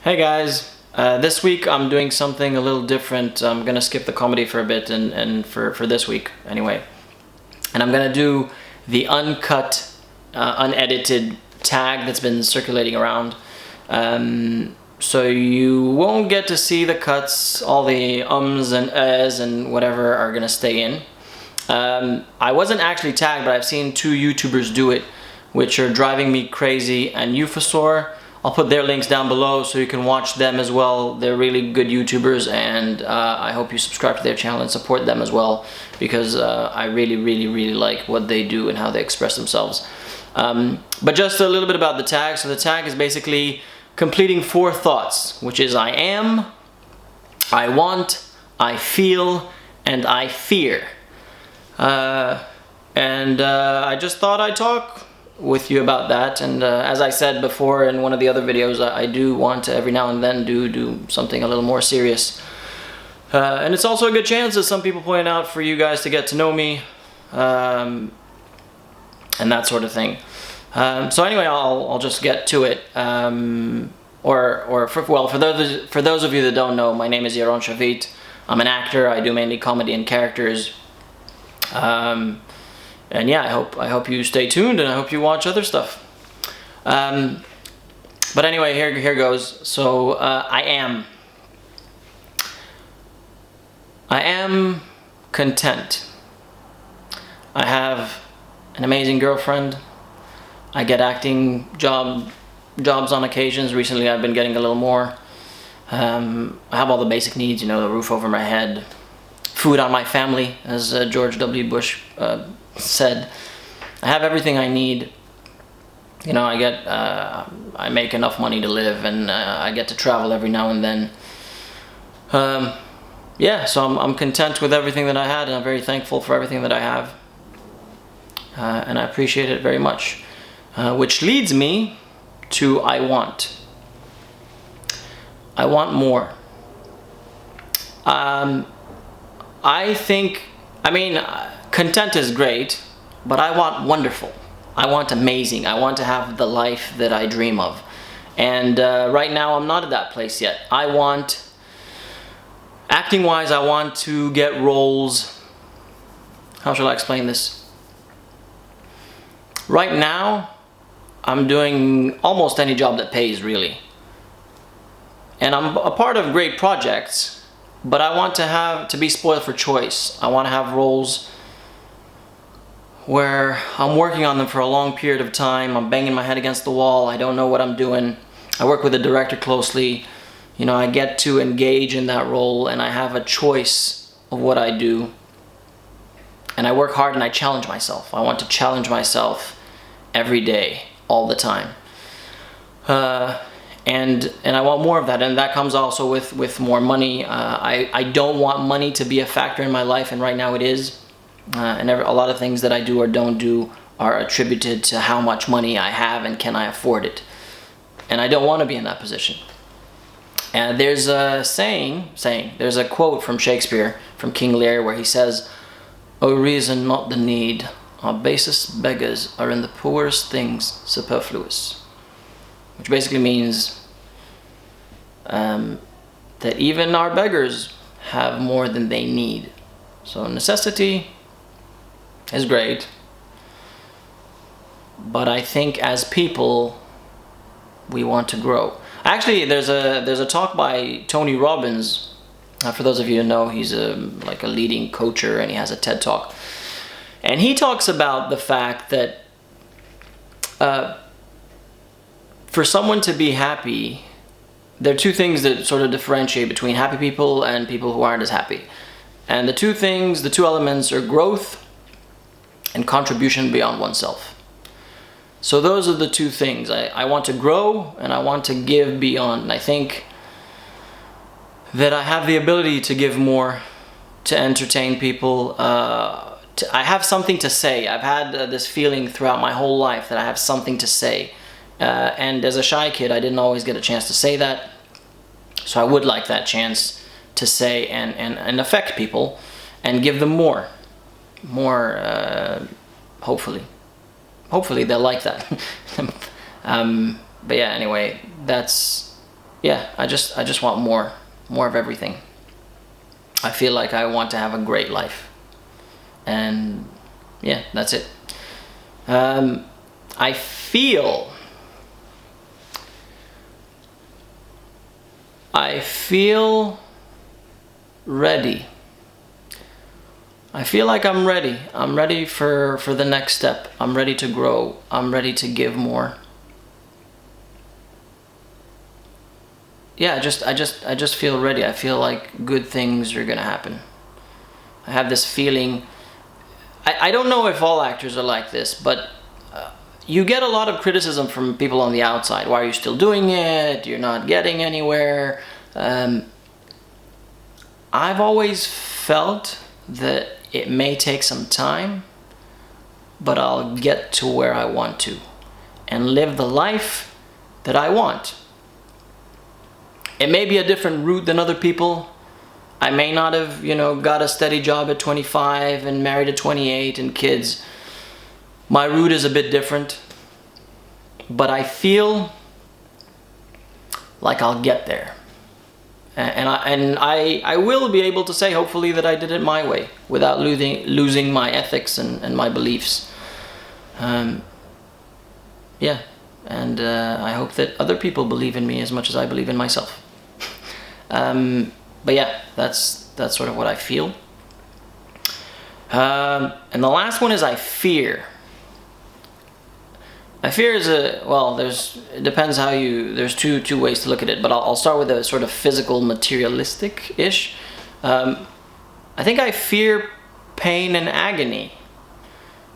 Hey guys, this week I'm doing something a little different. I'm gonna skip the comedy for a bit and for this week anyway. And I'm gonna do the uncut, unedited tag that's been circulating around. So you won't get to see the cuts, all the ums and uhs and whatever are gonna stay in. I wasn't actually tagged, but I've seen two YouTubers do it, which are driving me crazy, and Euphasaur. I'll put their links down below so you can watch them as well. They're really good YouTubers, and I hope you subscribe to their channel and support them as well, because I really like what they do and how they express themselves. But just a little bit about the tag. So the tag is basically completing 4 thoughts, which is I am, I want, I feel, and I fear. I just thought I'd talk with you about that, and as I said before in one of the other videos, I do want to every now and then do something a little more serious, and it's also a good chance, as some people point out, for you guys to get to know me, and that sort of thing. So anyway, I'll just get to it. For those of you that don't know, my name is Shavinism. I'm an actor. I do mainly comedy and characters. And yeah, I hope you stay tuned, and I hope you watch other stuff. But anyway, here goes. So I am content. I have an amazing girlfriend. I get acting jobs on occasions. Recently I've been getting a little more. I have all the basic needs, you know, the roof over my head, food on my family, as George W. Bush said. I have everything I need. You know, I make enough money to live, and I get to travel every now and then. Yeah, so I'm content with everything that I had, and I'm very thankful for everything that I have. And I appreciate it very much. Which leads me to I want. I want more. Content is great, but I want wonderful. I want amazing. I want to have the life that I dream of. And right now I'm not at that place yet. I want, acting wise, I want to get roles. How shall I explain this? Right now, I'm doing almost any job that pays, really. And I'm a part of great projects, but I want to be spoiled for choice. I want to have roles where I'm working on them for a long period of time. I'm banging my head against the wall. I don't know what I'm doing. I work with the director closely. You know, I get to engage in that role, and I have a choice of what I do. And I work hard, and I challenge myself. I want to challenge myself every day, all the time. And I want more of that, and that comes also with more money. I don't want money to be a factor in my life, and right now it is. And a lot of things that I do or don't do are attributed to how much money I have and can I afford it. And I don't want to be in that position. And there's a there's a quote from Shakespeare, from King Lear, where he says, "O reason, not the need, our basest beggars are in the poorest things superfluous." Which basically means that even our beggars have more than they need. So necessity is great, but I think as people we want to grow. Actually, there's a talk by Tony Robbins. For those of you who know, he's like a leading coacher, and he has a TED Talk, and he talks about the fact that for someone to be happy, there are 2 things that sort of differentiate between happy people and people who aren't as happy. And the 2 elements are growth and contribution beyond oneself. So those are the 2 things. I want to grow, and I want to give beyond. And I think that I have the ability to give more, to entertain people. I have something to say. I've had this feeling throughout my whole life that I have something to say. And as a shy kid, I didn't always get a chance to say that. So I would like that chance to say and affect people and give them more, hopefully they'll like that. But yeah, anyway, that's yeah, I just want more of everything. I feel like I want to have a great life, and yeah, that's it. I feel ready. I feel like I'm ready. I'm ready for the next step. I'm ready to grow. I'm ready to give more. Yeah, I just feel ready. I feel like good things are gonna happen. I have this feeling. I don't know if all actors are like this, but you get a lot of criticism from people on the outside. Why are you still doing it? You're not getting anywhere. I've always felt that it may take some time, but I'll get to where I want to and live the life that I want. It may be a different route than other people. I may not have, got a steady job at 25 and married at 28 and kids. My route is a bit different, but I feel like I'll get there. And I will be able to say, hopefully, that I did it my way without losing my ethics and my beliefs. Yeah, and I hope that other people believe in me as much as I believe in myself. But yeah, that's sort of what I feel. And the last one is I fear. I fear is it depends how there's two ways to look at it, but I'll start with a sort of physical, materialistic-ish. I think I fear pain and agony.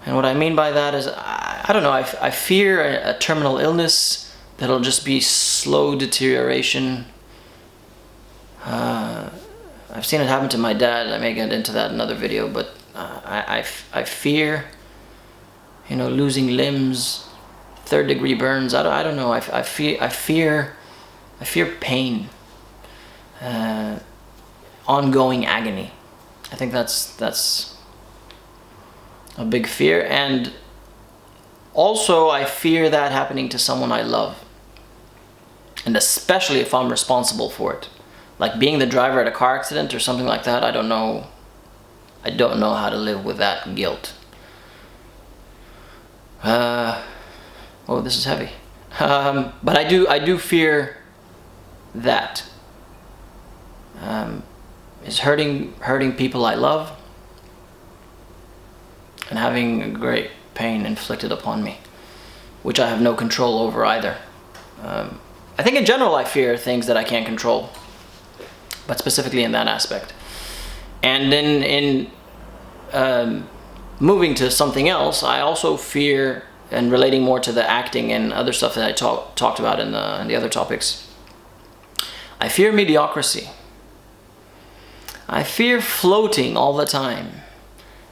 And what I mean by that is, I don't know, I fear a terminal illness that'll just be slow deterioration. I've seen it happen to my dad. I may get into that in another video, but I fear, losing limbs, third-degree burns. I don't know. I fear pain, ongoing agony. I think that's a big fear, and also I fear that happening to someone I love, and especially if I'm responsible for it. Like being the driver at a car accident or something like that, I don't know how to live with that guilt. Oh, this is heavy. But I do fear that. Is hurting people I love and having great pain inflicted upon me, which I have no control over either. I think in general I fear things that I can't control, but specifically in that aspect. And then in moving to something else, I also fear, and relating more to the acting and other stuff that I talked about in the other topics, I fear mediocrity. I fear floating all the time,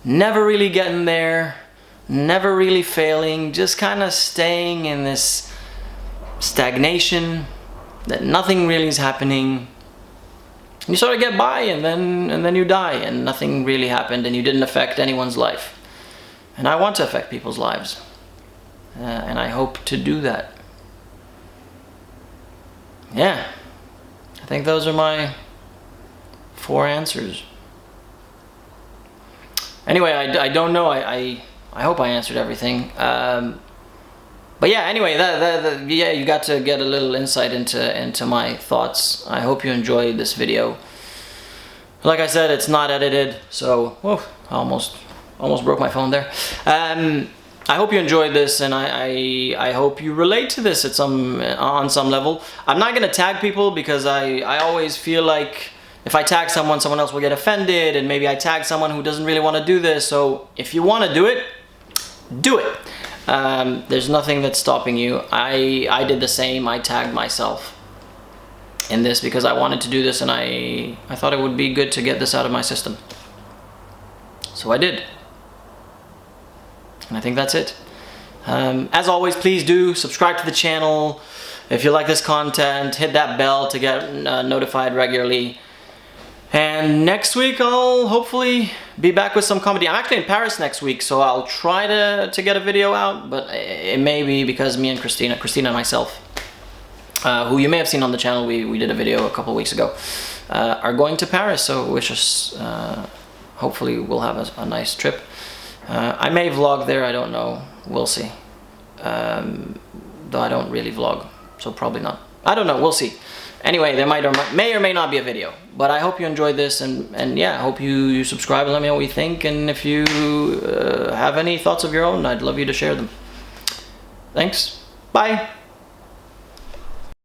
never really getting there, never really failing, just kind of staying in this stagnation that nothing really is happening. You sort of get by, and then you die, and nothing really happened, and you didn't affect anyone's life. And I want to affect people's lives, and I hope to do that. Yeah, I think those are my 4 answers. Anyway, I don't know. I hope I answered everything. But yeah, anyway, yeah, you got to get a little insight into my thoughts. I hope you enjoyed this video. Like I said, it's not edited, so whoa, I almost broke my phone there. I hope you enjoyed this, and I hope you relate to this on some level. I'm not gonna tag people because I always feel like if I tag someone else will get offended, and maybe I tag someone who doesn't really want to do this. So if you want to do it, do it. There's nothing that's stopping you. I did the same. I tagged myself in this because I wanted to do this, and I thought it would be good to get this out of my system. So I did. And I think that's it. As always, please do subscribe to the channel. If you like this content, hit that bell to get notified regularly. And next week I'll hopefully be back with some comedy. I'm actually in Paris next week, so I'll try to get a video out, but it may be because me and Christina and myself who you may have seen on the channel, we did a video a couple weeks ago, are going to Paris, so wish us, hopefully we'll have a nice trip. I may vlog there, I don't know, we'll see. Though I don't really vlog, so probably not. I don't know, we'll see. Anyway, there may or may not be a video, but I hope you enjoyed this, and yeah, I hope you subscribe and let me know what you think, and if you have any thoughts of your own, I'd love you to share them. Thanks, bye!